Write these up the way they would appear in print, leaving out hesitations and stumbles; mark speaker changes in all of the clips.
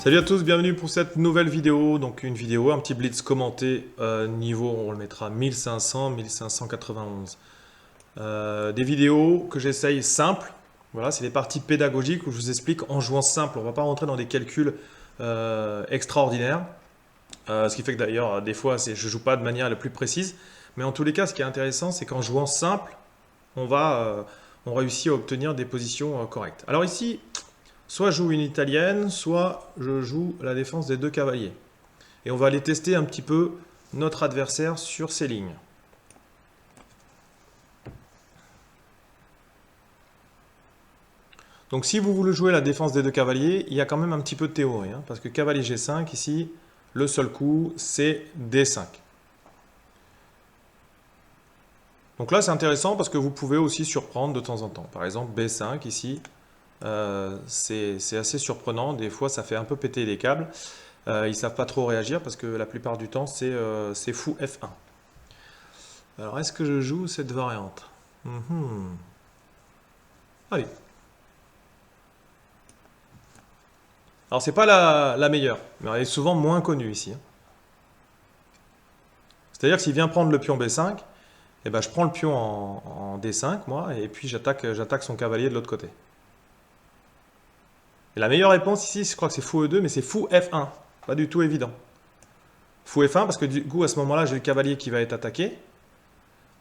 Speaker 1: Salut à tous, bienvenue pour cette nouvelle vidéo. Donc une vidéo, un petit blitz commenté, niveau on le mettra 1500, 1591. Des vidéos que j'essaye simples. Voilà, c'est des parties pédagogiques où je vous explique en jouant simple. On ne va pas rentrer dans des calculs extraordinaires. Ce qui fait que d'ailleurs, des fois, je ne joue pas de manière la plus précise. Mais en tous les cas, ce qui est intéressant, c'est qu'en jouant simple, on réussit à obtenir des positions correctes. Alors ici, soit je joue une italienne, soit je joue la défense des deux cavaliers. Et on va aller tester un petit peu notre adversaire sur ces lignes. Donc si vous voulez jouer la défense des deux cavaliers, il y a quand même un petit peu de théorie. Parce que cavalier G5, ici, le seul coup, c'est D5. Donc là, c'est intéressant parce que vous pouvez aussi surprendre de temps en temps. Par exemple, B5, ici, c'est assez surprenant. Des fois, ça fait un peu péter les câbles. Ils ne savent pas trop réagir parce que la plupart du temps, c'est fou F1. Alors, est-ce que je joue cette variante? Allez. Alors, c'est pas la meilleure, mais elle est souvent moins connue ici. C'est-à-dire que s'il vient prendre le pion B5, eh ben, je prends le pion en D5, moi, et puis j'attaque son cavalier de l'autre côté. Et la meilleure réponse ici, je crois que c'est fou E2, mais c'est fou F1. Pas du tout évident. Fou F1, parce que du coup, à ce moment-là, j'ai le cavalier qui va être attaqué.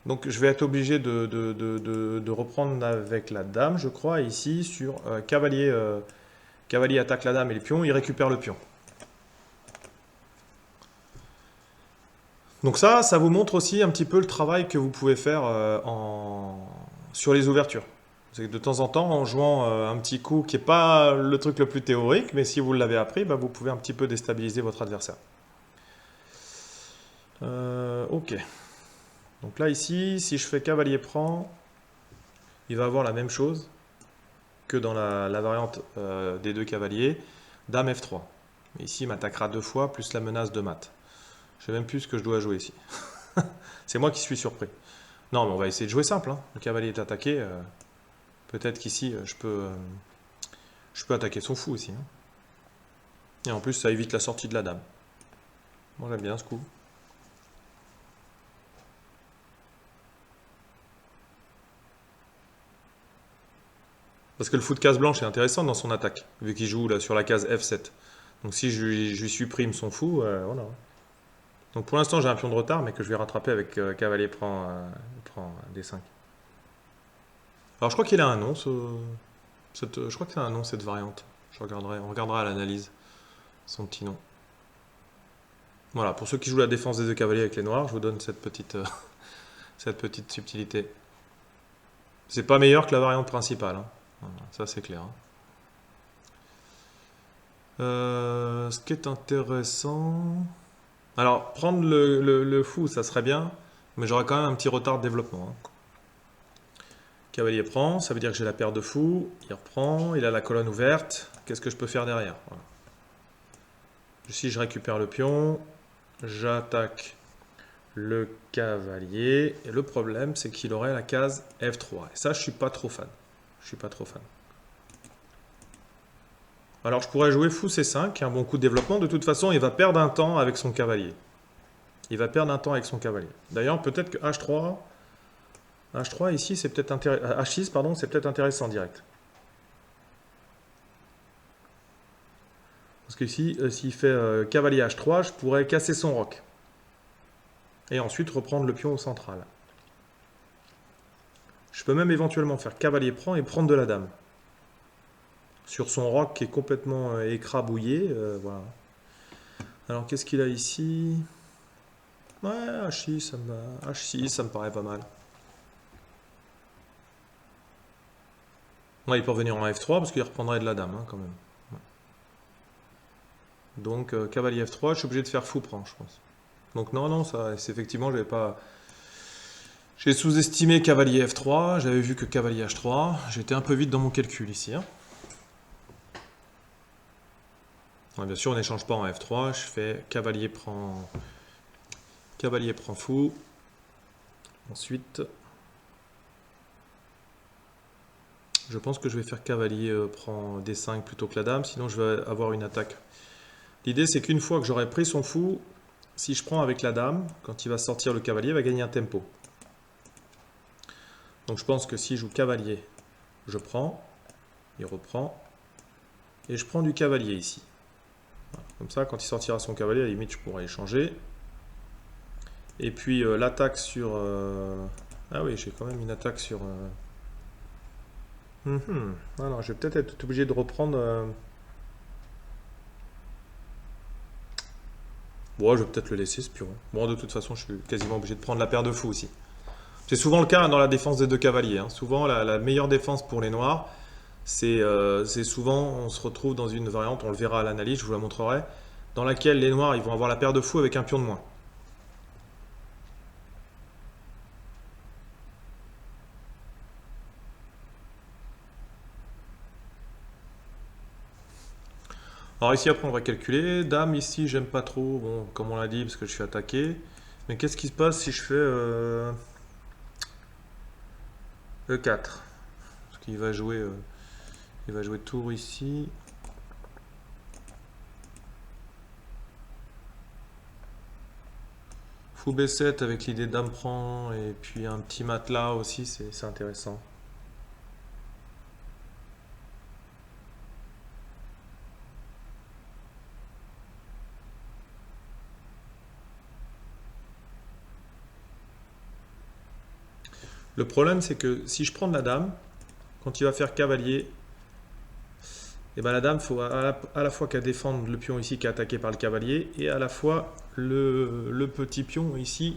Speaker 1: Donc, je vais être obligé de reprendre avec la dame, je crois, ici, sur cavalier, cavalier attaque la dame et le pion, il récupère le pion. Donc ça vous montre aussi un petit peu le travail que vous pouvez faire sur les ouvertures. C'est que de temps en temps, en jouant un petit coup qui n'est pas le truc le plus théorique, mais si vous l'avez appris, bah, vous pouvez un petit peu déstabiliser votre adversaire. Ok. Donc là, ici, si je fais cavalier prend, il va avoir la même chose que dans la variante des deux cavaliers. Dame F3. Mais ici, il m'attaquera deux fois, plus la menace de mat. Je sais même plus ce que je dois jouer ici. C'est moi qui suis surpris. Non, mais on va essayer de jouer simple. Le cavalier est attaqué. Peut-être qu'ici, je peux attaquer son fou aussi. Et en plus, ça évite la sortie de la dame. Moi, j'aime bien ce coup. Parce que le fou de case blanche est intéressant dans son attaque, vu qu'il joue là, sur la case F7. Donc si je lui supprime son fou, voilà. Donc pour l'instant, j'ai un pion de retard, mais que je vais rattraper avec cavalier prend D5. Alors je crois qu'il a un nom, je crois qu'il a un nom cette variante. On regardera à l'analyse son petit nom. Voilà, pour ceux qui jouent la défense des deux cavaliers avec les noirs, je vous donne cette petite subtilité. C'est pas meilleur que la variante principale, Voilà, ça c'est clair. Ce qui est intéressant... Alors, prendre le fou, ça serait bien, mais j'aurais quand même un petit retard de développement. Cavalier prend, ça veut dire que j'ai la paire de fous. Il reprend, il a la colonne ouverte. Qu'est-ce que je peux faire derrière? Voilà. Si je récupère le pion, j'attaque le cavalier. Et le problème, c'est qu'il aurait la case F3. Et ça, je suis pas trop fan. Je suis pas trop fan. Alors, je pourrais jouer fou C5, qui est un bon coup de développement. De toute façon, il va perdre un temps avec son cavalier. Il va perdre un temps avec son cavalier. D'ailleurs, peut-être que H3 ici, c'est peut-être intéressant. H6, pardon, c'est peut-être intéressant direct. Parce que ici, s'il fait cavalier H3, je pourrais casser son roc. Et ensuite reprendre le pion au central. Je peux même éventuellement faire cavalier prend et prendre de la dame. Sur son roc qui est complètement écrabouillé. Voilà. Alors, qu'est-ce qu'il a ici? Ouais, H6, H6, ça me paraît pas mal. Ouais, il peut revenir en F3 parce qu'il reprendrait de la dame, quand même. Ouais. Donc, cavalier F3, je suis obligé de faire fou prend, je pense. Donc, non, ça, c'est effectivement, j'avais pas... J'ai sous-estimé cavalier F3, j'avais vu que cavalier H3. J'étais un peu vite dans mon calcul ici. Ouais, bien sûr, on n'échange pas en F3, je fais cavalier prend fou. Ensuite, je pense que je vais faire cavalier prend D5 plutôt que la dame, sinon je vais avoir une attaque L'idée, c'est qu'une fois que j'aurai pris son fou, si je prends avec la dame, quand il va sortir le cavalier, il va gagner un tempo. Donc je pense que si je joue cavalier, je prends, il reprend, et je prends du cavalier ici. Voilà. Comme ça, quand il sortira son cavalier, à la limite, je pourrais échanger. Et puis l'attaque sur... Ah oui, j'ai quand même une attaque sur... Ah non, je vais peut-être être obligé de reprendre... Bon, je vais peut-être le laisser ce pion. Bon, de toute façon, je suis quasiment obligé de prendre la paire de fous aussi. C'est souvent le cas dans la défense des deux cavaliers. Hein. Souvent, la meilleure défense pour les noirs, c'est souvent, on se retrouve dans une variante, on le verra à l'analyse, je vous la montrerai, dans laquelle les noirs, ils vont avoir la paire de fous avec un pion de moins. Alors ici, après, on va calculer. Dame, ici, j'aime pas trop, bon, comme on l'a dit, parce que je suis attaqué. Mais qu'est-ce qui se passe si je fais E4? Parce qu'il va jouer tour ici. Fou B7 avec l'idée dame prend, et puis un petit matelas aussi, c'est intéressant. Le problème, c'est que si je prends de la dame, quand il va faire cavalier, et ben la dame, il faut à la fois qu'elle défende le pion ici qui est attaqué par le cavalier, et à la fois le petit pion ici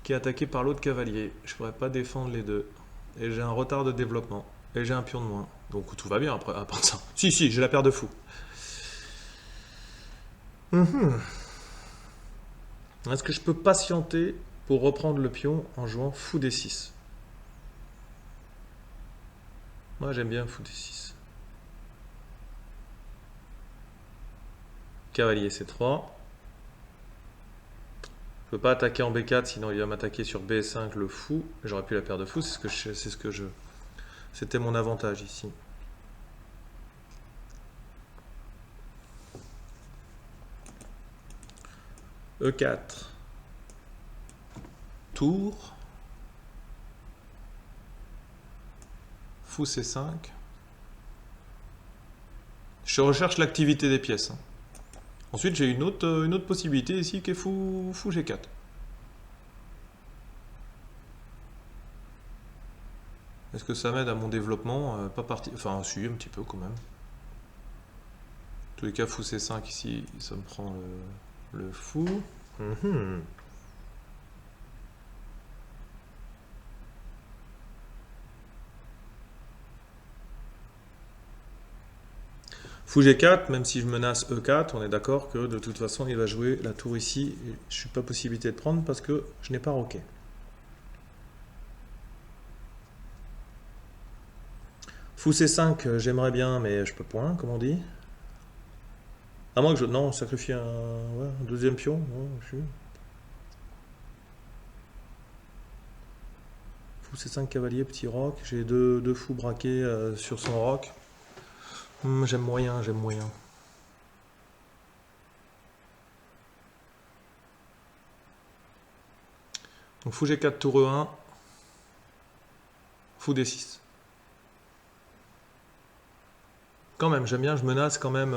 Speaker 1: qui est attaqué par l'autre cavalier. Je ne pourrais pas défendre les deux. Et j'ai un retard de développement. Et j'ai un pion de moins. Donc tout va bien après, à part ça. Si, j'ai la paire de fous. Est-ce que je peux patienter pour reprendre le pion en jouant fou D6? Moi j'aime bien fou D6. Cavalier C3. Je peux pas attaquer en B4, sinon il va m'attaquer sur B5 le fou. J'aurais pu la paire de fou, c'était mon avantage ici. E4. Tour. Fou C5. Je recherche l'activité des pièces. Hein. Ensuite, j'ai une autre possibilité ici qui est fou G4. Est-ce que ça m'aide à mon développement? Pas parti. Enfin, si, un petit peu quand même. En tous les cas, fou C5 ici, ça me prend le fou. Fou G4, même si je menace E4, on est d'accord que de toute façon il va jouer la tour ici. Et je suis pas possibilité de prendre parce que je n'ai pas roqué. Fou C5, j'aimerais bien, mais je peux point, comme on dit. À moins que je... Non, sacrifier un deuxième pion. Non, Fou C5 cavalier, petit roc. J'ai deux fous braqués sur son roc. J'aime moyen, j'aime moyen. Donc fou G4, tour E1. Fou D6. Quand même, j'aime bien, je menace quand même.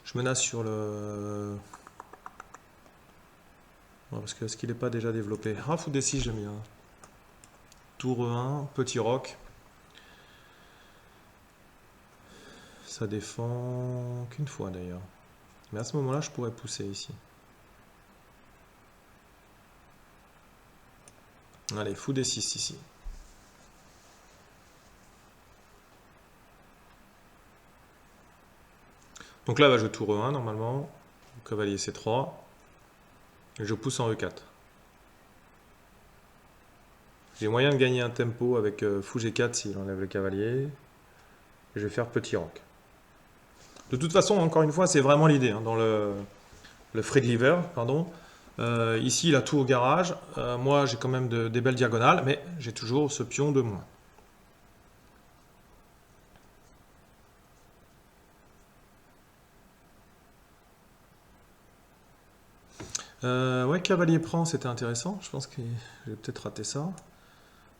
Speaker 1: Je menace sur le... Non, parce que est-ce qu'il n'est pas déjà développé? Ah, fou D6, j'aime bien. Tour E1, petit roc. Ça défend qu'une fois d'ailleurs. Mais à ce moment-là, je pourrais pousser ici. Allez, fou D6 ici. Donc là, va jouer tour E1 normalement. Cavalier C3. Et je pousse en E4. J'ai moyen de gagner un tempo avec fou G4 s'il enlève le cavalier. Et je vais faire petit roc. De toute façon, encore une fois, c'est vraiment l'idée. Hein, dans le Friedliver, pardon. Ici, il a tout au garage. Moi, j'ai quand même des belles diagonales, mais j'ai toujours ce pion de moins. Ouais, cavalier prend, c'était intéressant. Je pense que j'ai peut-être raté ça.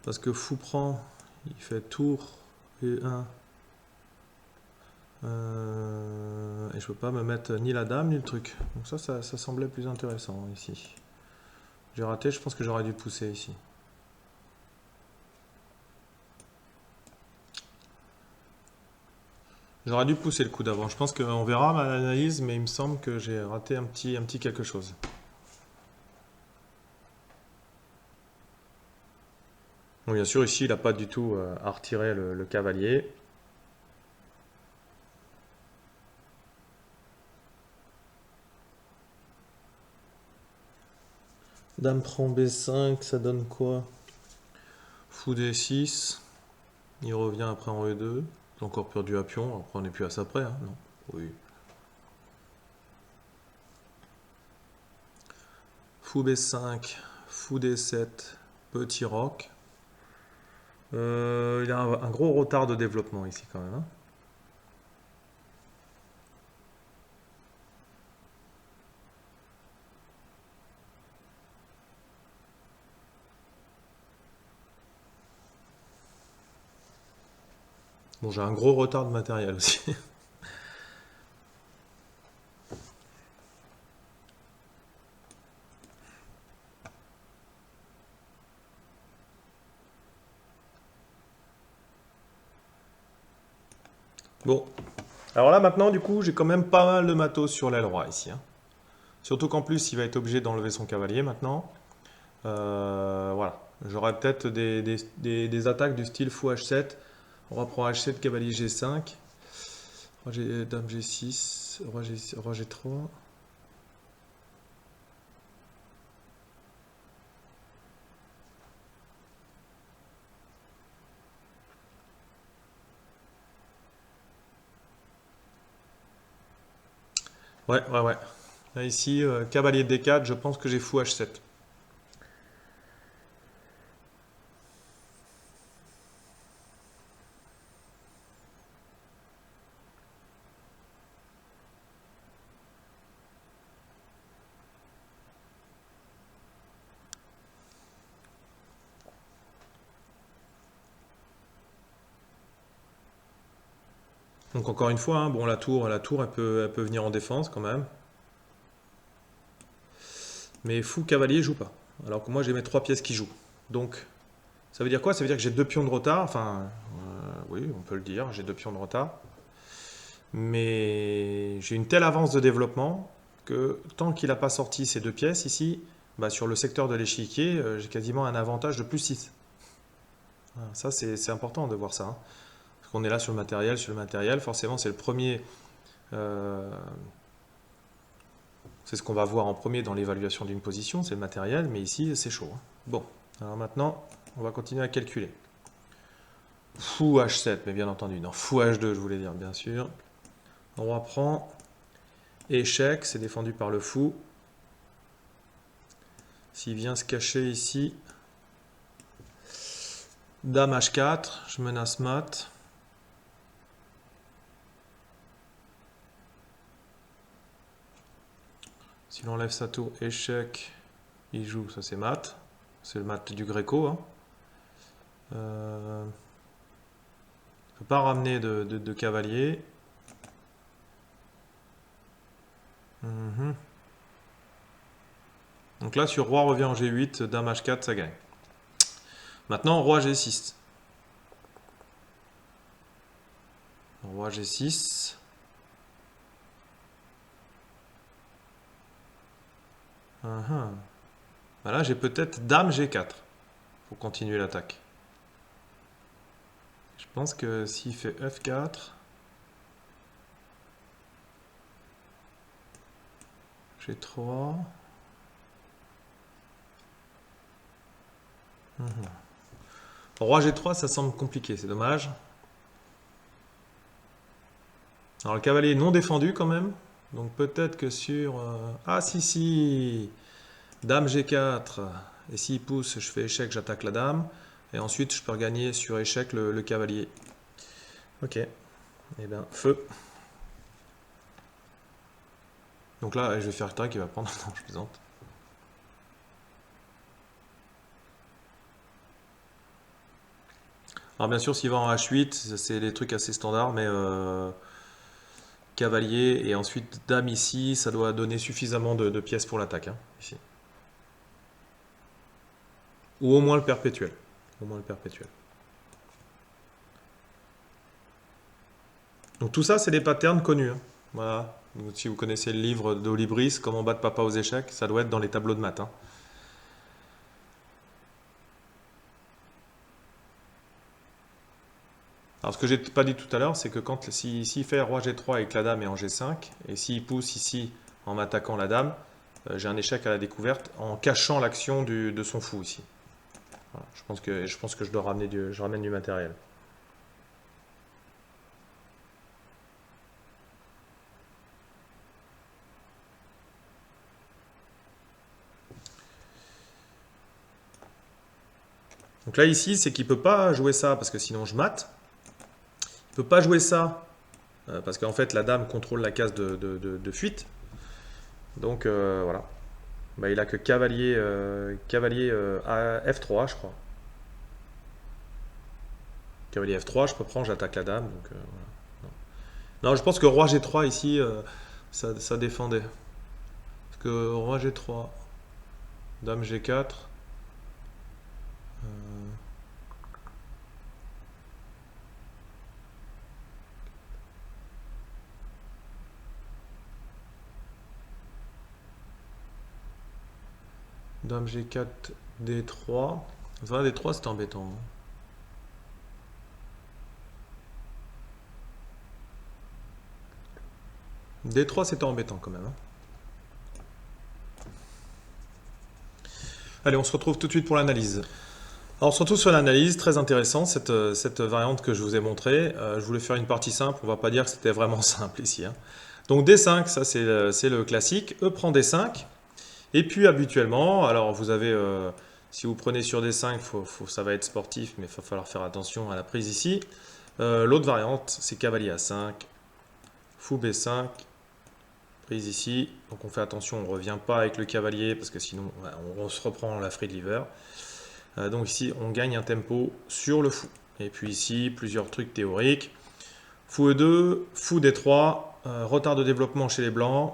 Speaker 1: Parce que fou prend, il fait tour et 1. Et je peux pas me mettre ni la dame ni le truc. Donc ça semblait plus intéressant ici. J'ai raté, je pense que j'aurais dû pousser ici. J'aurais dû pousser le coup d'avant. Je pense qu'on verra ma analyse, mais il me semble que j'ai raté un petit quelque chose. Donc bien sûr, ici, il n'a pas du tout à retirer le cavalier. Dame prend B5, ça donne quoi? Fou D6. Il revient après en E2. J'ai encore perdu à pion. Après, on n'est plus à ça près, hein, non? Oui. Fou B5, fou D7, petit roc. Il a un gros retard de développement ici quand même, hein. Bon, j'ai un gros retard de matériel aussi. Bon. Alors là maintenant, du coup, j'ai quand même pas mal de matos sur l'aile roi ici, hein. Surtout qu'en plus, il va être obligé d'enlever son cavalier maintenant. Voilà. J'aurai peut-être des attaques du style fou H7. Roi prend H7, cavalier G5. Dame G6, roi G3. Ouais, ouais, ouais. Là, ici, cavalier D4, je pense que j'ai fou H7. Donc encore une fois, hein, bon, la tour elle peut venir en défense quand même. Mais fou cavalier joue pas. Alors que moi j'ai mes trois pièces qui jouent. Donc ça veut dire quoi? Ça veut dire que j'ai deux pions de retard. Enfin, oui, on peut le dire, j'ai deux pions de retard. Mais j'ai une telle avance de développement que tant qu'il n'a pas sorti ces deux pièces ici, bah, sur le secteur de l'échiquier, j'ai quasiment un avantage de plus 6. Voilà, ça c'est important de voir ça, hein. Parce qu'on est là sur le matériel, forcément c'est le premier. euh, c'est ce qu'on va voir en premier dans l'évaluation d'une position, c'est le matériel, mais ici c'est chaud, hein. Bon, alors maintenant on va continuer à calculer. Fou H7, mais bien entendu, non, fou H2 je voulais dire, bien sûr. Roi prend, échec, c'est défendu par le fou. S'il vient se cacher ici, dame H4, je menace mat. S'il enlève sa tour, échec, il joue, ça c'est mat. C'est le mat du Gréco, hein. Je peux pas ramener de cavalier. Mhm. Donc là, sur roi revient en G8, dame H4, ça gagne. Maintenant, roi G6. Roi G6. Mhm. Là, j'ai peut-être dame G4 pour continuer l'attaque. Je pense que s'il fait F4, G3. Roi G3, ça semble compliqué, c'est dommage. Alors le cavalier est non défendu quand même. Donc peut-être que sur... Ah si si, dame G4. Et s'il pousse, je fais échec, j'attaque la dame. Et ensuite, je peux regagner sur échec le cavalier. Ok. Eh bien, feu. Donc là, je vais faire le tac, il va prendre. Non, je plaisante. Alors bien sûr, s'il va en H8, c'est des trucs assez standards, mais cavalier et ensuite dame ici, ça doit donner suffisamment de pièces pour l'attaque, hein, ici. Ou au moins le perpétuel. Au moins le perpétuel. Donc tout ça, c'est des patterns connus, hein. Voilà. Donc, si vous connaissez le livre d'Olibris, Comment battre papa aux échecs, ça doit être dans les tableaux de maths, hein. Alors ce que j'ai pas dit tout à l'heure, c'est que quand s'il fait roi G3 avec la dame et en G5, et s'il pousse ici en m'attaquant la dame, j'ai un échec à la découverte en cachant l'action de son fou ici. Voilà. Je pense que je dois ramener je ramène du matériel. Donc là ici, c'est qu'il ne peut pas jouer ça parce que sinon je mate. Il ne peut pas jouer ça parce qu'en fait la dame contrôle la case de fuite. Donc voilà. Bah, il a que cavalier, à F3 je crois. Cavalier F3, je reprends, j'attaque la dame. Donc, voilà. Non, je pense que roi G3 ici, ça défendait. Parce que roi G3, dame G4. Dame G4, D3. Voilà, D3 c'était embêtant, hein. D3 c'était embêtant quand même, hein. Allez, on se retrouve tout de suite pour l'analyse. Alors on se retrouve sur l'analyse, très intéressant cette variante que je vous ai montrée. Je voulais faire une partie simple, on va pas dire que c'était vraiment simple ici, hein. Donc D5, ça c'est le classique, E prend D5. Et puis habituellement, alors vous avez, si vous prenez sur D5, ça va être sportif, mais il va falloir faire attention à la prise ici. L'autre variante, c'est cavalier A5, fou B5, prise ici. Donc on fait attention, on ne revient pas avec le cavalier, parce que sinon on se reprend la free liver. Donc ici, on gagne un tempo sur le fou. Et puis ici, plusieurs trucs théoriques. Fou E2, fou D3, retard de développement chez les blancs,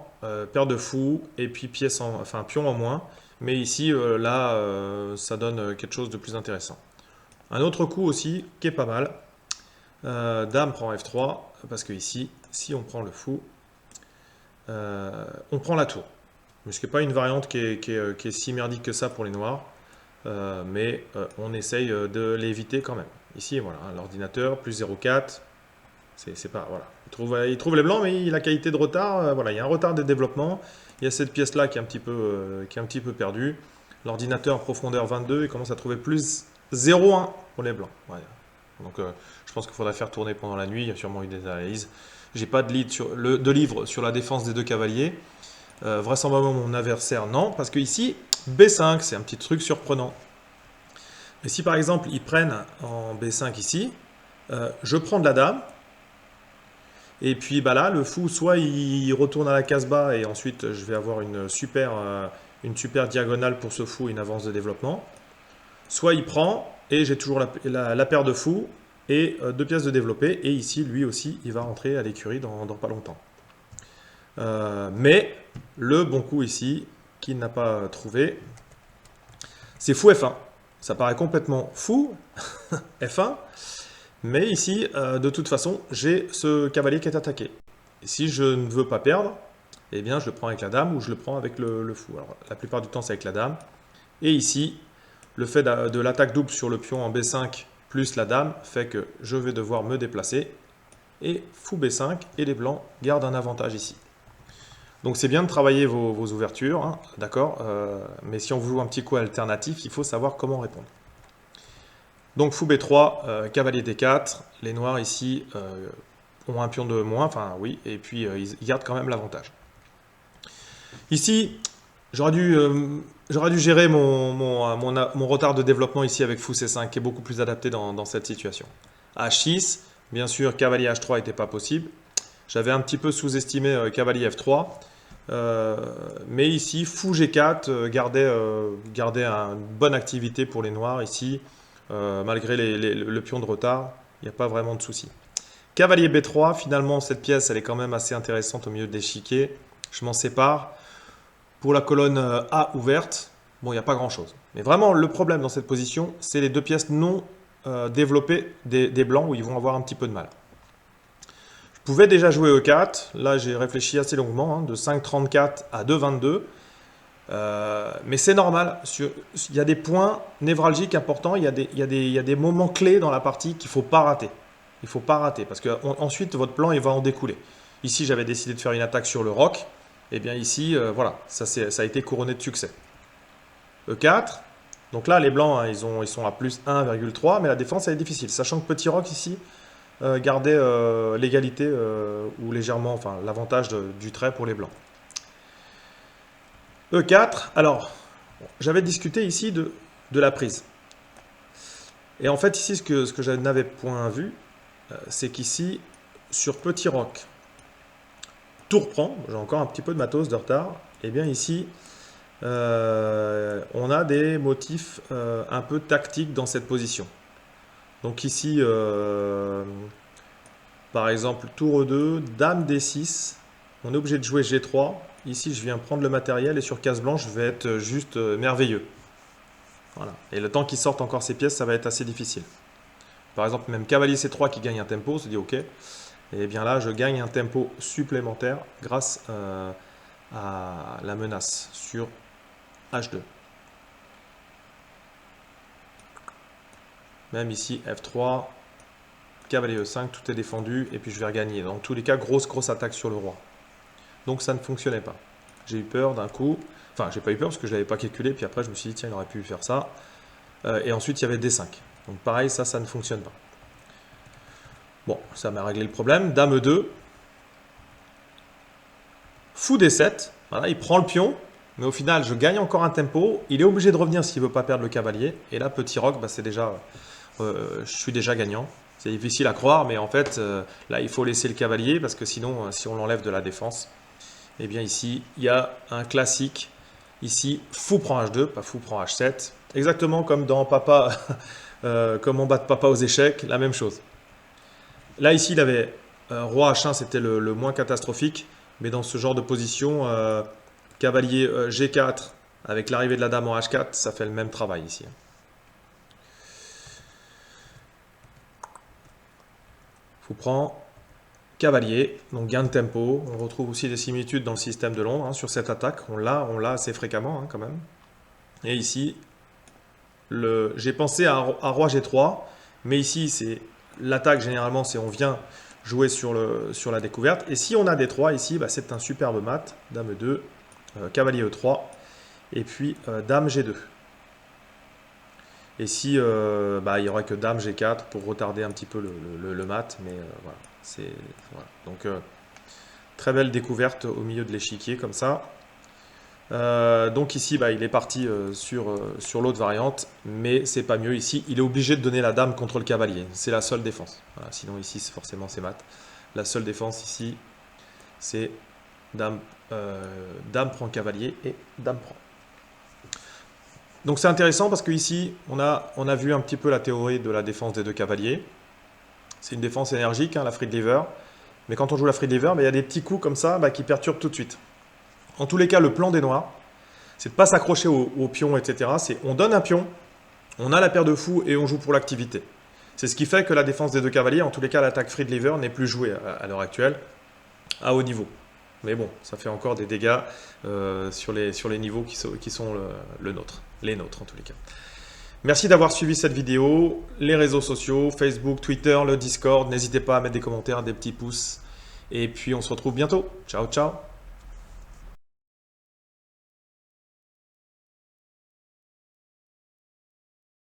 Speaker 1: paire de fou, et puis pion en moins. Mais ici, là, ça donne quelque chose de plus intéressant. Un autre coup aussi, qui est pas mal. Dame prend F3, parce que ici, si on prend le fou, on prend la tour. Mais ce qui n'est pas une variante qui est si merdique que ça pour les noirs. Mais on essaye de l'éviter quand même. Ici, voilà, hein, l'ordinateur, plus 0,4. C'est pas, voilà. Il trouve les blancs, mais il a qualité de retard. Voilà, il y a un retard de développement. Il y a cette pièce-là qui est un petit peu perdue. L'ordinateur profondeur 22, il commence à trouver plus 0,1 pour les blancs. Voilà. Donc je pense qu'il faudra faire tourner pendant la nuit. Il y a sûrement eu des analyses. J'ai pas de livre sur la défense des deux cavaliers. Vraisemblablement mon adversaire, non. Parce que ici, B5, c'est un petit truc surprenant. Et si par exemple ils prennent en B5 ici, je prends de la dame. Et puis bah là, le fou, soit il retourne à la case bas et ensuite je vais avoir une super diagonale pour ce fou et une avance de développement. Soit il prend et j'ai toujours la paire de fous et deux pièces de développé. Et ici, lui aussi, il va rentrer à l'écurie dans pas longtemps. Mais le bon coup ici, qu'il n'a pas trouvé, c'est fou F1. Ça paraît complètement fou, F1. Mais ici, de toute façon, j'ai ce cavalier qui est attaqué. Et si je ne veux pas perdre, eh bien, je le prends avec la dame ou je le prends avec le fou. Alors, la plupart du temps, c'est avec la dame. Et ici, le fait de l'attaque double sur le pion en B5 plus la dame fait que je vais devoir me déplacer. Et fou B5 et les blancs gardent un avantage ici. Donc c'est bien de travailler vos ouvertures, hein, d'accord, mais si on vous joue un petit coup alternatif, il faut savoir comment répondre. Donc fou B3, cavalier D4, les noirs ici ont un pion de moins, enfin oui, et puis ils gardent quand même l'avantage. Ici, j'aurais dû gérer mon retard de développement ici avec fou C5, qui est beaucoup plus adapté dans cette situation. H6, bien sûr, cavalier H3 n'était pas possible. J'avais un petit peu sous-estimé cavalier F3. Mais ici, fou G4 gardait une bonne activité pour les noirs ici. malgré le pion de retard, il n'y a pas vraiment de souci. Cavalier B3, finalement cette pièce elle est quand même assez intéressante au milieu de l'échiquier. Je m'en sépare. Pour la colonne A ouverte, bon il n'y a pas grand chose. Mais vraiment le problème dans cette position, c'est les deux pièces non développées des blancs où ils vont avoir un petit peu de mal. Je pouvais déjà jouer E4, là j'ai réfléchi assez longuement, hein, de 5,34 à 2,22. Mais c'est normal, il y a des points névralgiques importants, il y a des moments clés dans la partie qu'il ne faut pas rater. Il ne faut pas rater, parce qu'ensuite votre plan il va en découler. Ici j'avais décidé de faire une attaque sur le roc, et bien ici, voilà, ça a été couronné de succès. E4, donc là les blancs hein, ils sont à plus 1,3, mais la défense elle est difficile, sachant que petit roc ici gardait l'égalité ou légèrement, enfin l'avantage du trait pour les blancs. E4, alors, j'avais discuté ici de la prise. Et en fait, ici, ce que je n'avais point vu, c'est qu'ici, sur petit roc, tour prend, j'ai encore un petit peu de matos de retard, et bien ici, on a des motifs un peu tactiques dans cette position. Donc ici, par exemple, tour E2, dame D6, on est obligé de jouer G3. Ici, je viens prendre le matériel et sur case blanche, je vais être juste merveilleux. Voilà. Et le temps qu'il sorte encore ces pièces, ça va être assez difficile. Par exemple, même cavalier C3 qui gagne un tempo, on se dit OK. Et bien là, je gagne un tempo supplémentaire grâce à la menace sur H2. Même ici, F3, cavalier E5, tout est défendu et puis je vais regagner. Dans tous les cas, grosse attaque sur le roi. Donc ça ne fonctionnait pas. J'ai eu peur d'un coup. Enfin, j'ai pas eu peur parce que je ne l'avais pas calculé. Puis après, je me suis dit, tiens, il aurait pu faire ça. Et ensuite, il y avait D5. Donc pareil, ça ne fonctionne pas. Bon, ça m'a réglé le problème. Dame E2. Fou D7. Voilà, il prend le pion. Mais au final, je gagne encore un tempo. Il est obligé de revenir s'il ne veut pas perdre le cavalier. Et là, petit roc, bah, c'est déjà, je suis déjà gagnant. C'est difficile à croire, mais en fait, là, il faut laisser le cavalier parce que sinon, si on l'enlève de la défense, eh bien ici, il y a un classique. Ici, fou prend H2, pas fou prend H7. Exactement comme dans Papa, comme on bat Papa aux échecs, la même chose. Là, ici, il avait roi H1, c'était le moins catastrophique. Mais dans ce genre de position, cavalier G4, avec l'arrivée de la dame en H4, ça fait le même travail ici. Fou prend cavalier, donc gain de tempo. On retrouve aussi des similitudes dans le système de Londres hein, sur cette attaque. On l'a assez fréquemment hein, quand même. Et ici, j'ai pensé à roi G3, mais ici, c'est l'attaque généralement, c'est on vient jouer sur la découverte. Et si on a D3 ici, bah, c'est un superbe mat. Dame E2, cavalier E3, et puis dame G2. Et si bah, il n'y aurait que dame G4 pour retarder un petit peu le mat, mais voilà. Voilà. Donc, très belle découverte au milieu de l'échiquier comme ça. Donc ici, bah, il est parti sur l'autre variante, mais c'est pas mieux. Ici, il est obligé de donner la dame contre le cavalier. C'est la seule défense. Voilà. Sinon, ici, forcément, c'est mat. La seule défense ici, c'est dame prend cavalier et dame prend. Donc c'est intéressant parce qu'ici, on a vu un petit peu la théorie de la défense des deux cavaliers. C'est une défense énergique, hein, la Friedliver. Mais quand on joue la Friedliver, il y a des petits coups comme ça qui perturbent tout de suite. En tous les cas, le plan des noirs, c'est de ne pas s'accrocher au pion, etc. C'est on donne un pion, on a la paire de fous et on joue pour l'activité. C'est ce qui fait que la défense des deux cavaliers, en tous les cas, l'attaque Friedliver n'est plus jouée à l'heure actuelle à haut niveau. Mais bon, ça fait encore des dégâts sur les niveaux qui sont les nôtres en tous les cas. Merci d'avoir suivi cette vidéo, les réseaux sociaux, Facebook, Twitter, le Discord. N'hésitez pas à mettre des commentaires, des petits pouces. Et puis on se retrouve bientôt. Ciao, ciao.